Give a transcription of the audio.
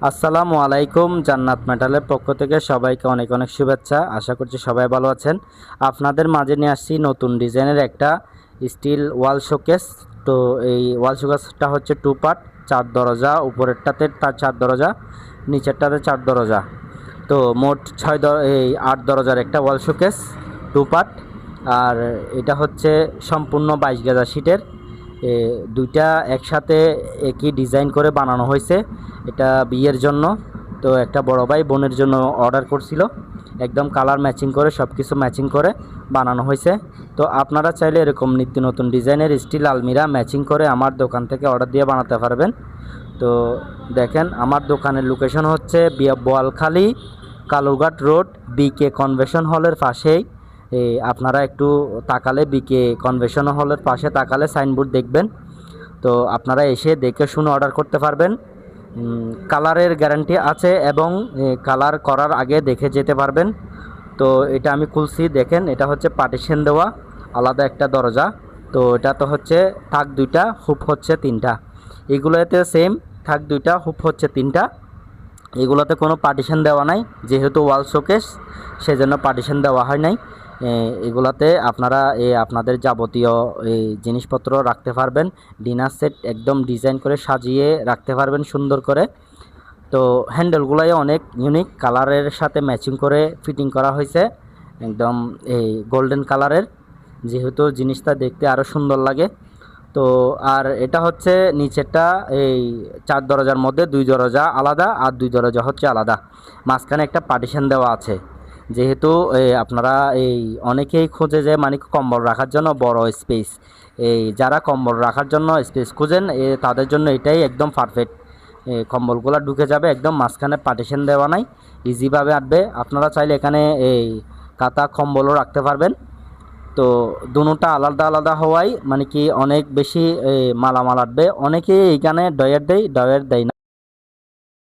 আসসালামু আলাইকুম। জান্নাত মেটালের পক্ষ থেকে সবাইকে অনেক অনেক শুভেচ্ছা। আশা করছি সবাই ভালো আছেন। আপনাদের মাঝে নিয়ে আসছি নতুন ডিজাইনের একটা স্টিল ওয়াল শোকেস। তো এই ওয়াল শোকেসটা হচ্ছে টু পার্ট, 4 দরজা, উপরেরটাতে তার 4 দরজা, নিচেরটাতে 4 দরজা। তো মোট 8 দরজার একটা ওয়াল শোকেস, টু পার্ট। আর এটা হচ্ছে সম্পূর্ণ 22 গেজা শীটের। দুইটা একসাথে একই ডিজাইন করে বানানো হয়েছে। এটা বিয়ের জন্য, তো একটা বড় ভাই বোনের জন্য অর্ডার করছিল। একদম কালার ম্যাচিং করে, সব কিছু ম্যাচিং করে বানানো হয়েছে। তো আপনারা চাইলে এরকম নিত্য নতুন ডিজাইনের স্টিল আলমিরা ম্যাচিং করে আমার দোকান থেকে অর্ডার দিয়ে বানাতে পারবেন। তো দেখেন, আমার দোকানের লোকেশন হচ্ছে বোয়ালখালী কালুরঘাট রোড, বিকে কনভেনশন হলের পাশেই। আপনারা একটু তাকালে, বিকে কনভেনশন হলের পাশে তাকালে সাইনবোর্ড দেখবেন। তো আপনারা এসে দেখে শুনে অর্ডার করতে পারবেন। কালারের গ্যারান্টি আছে এবং কালার করার আগে দেখে যেতে পারবেন। তো এটা আমি খুলছি, দেখেন এটা হচ্ছে পার্টিশন দেওয়া আলাদা একটা দরজা। তো এটা তো হচ্ছে থাক 2টা, হুপ হচ্ছে 3টা। এগুলোতে সেম, থাক 2টা, হুপ হচ্ছে 3টা। এগুলোতে কোনো পার্টিশন দেওয়া নাই, যেহেতু ওয়াল শোকেস সেজন্য পার্টিশন দেওয়া হয় নাই। এগুলাতে আপনারা আপনাদের যাবতীয় এই জিনিসপত্র রাখতে পারবেন। ডিনার সেট একদম ডিজাইন করে সাজিয়ে রাখতে পারবেন সুন্দর করে। তো হ্যান্ডেলগুলোই অনেক ইউনিক, কালারের সাথে ম্যাচিং করে ফিটিং করা হয়েছে, একদম এই গোল্ডেন কালারের, যেহেতু জিনিসটা দেখতে আরও সুন্দর লাগে। তো আর এটা হচ্ছে নিচেরটা, এই 4 দরজার মধ্যে 2 দরজা আলাদা আর 2 দরজা হচ্ছে আলাদা। মাঝখানে একটা পার্টিশন দেওয়া আছে। যেহেতু আপনারা অনেকেই খোঁজে যে মানে কম্বল রাখার জন্য বড় স্পেস, যারা কম্বল রাখার জন্য স্পেস খুঁজেন তাদের জন্য এটাই একদম পারফেক্ট। কম্বলগুলো ঢুকে যাবে একদম, মাঝখানে পার্টিশন দেওয়া নাই, ইজিভাবে আটবে। আপনারা চাইলে এখানে কাতা কম্বলও রাখতে পারবেন। তো দুটোটা আলাদা আলাদা হওয়ায় মানে কি অনেক বেশি মালামাল আটবে। অনেকেই এইখানে ডয়ার দেয়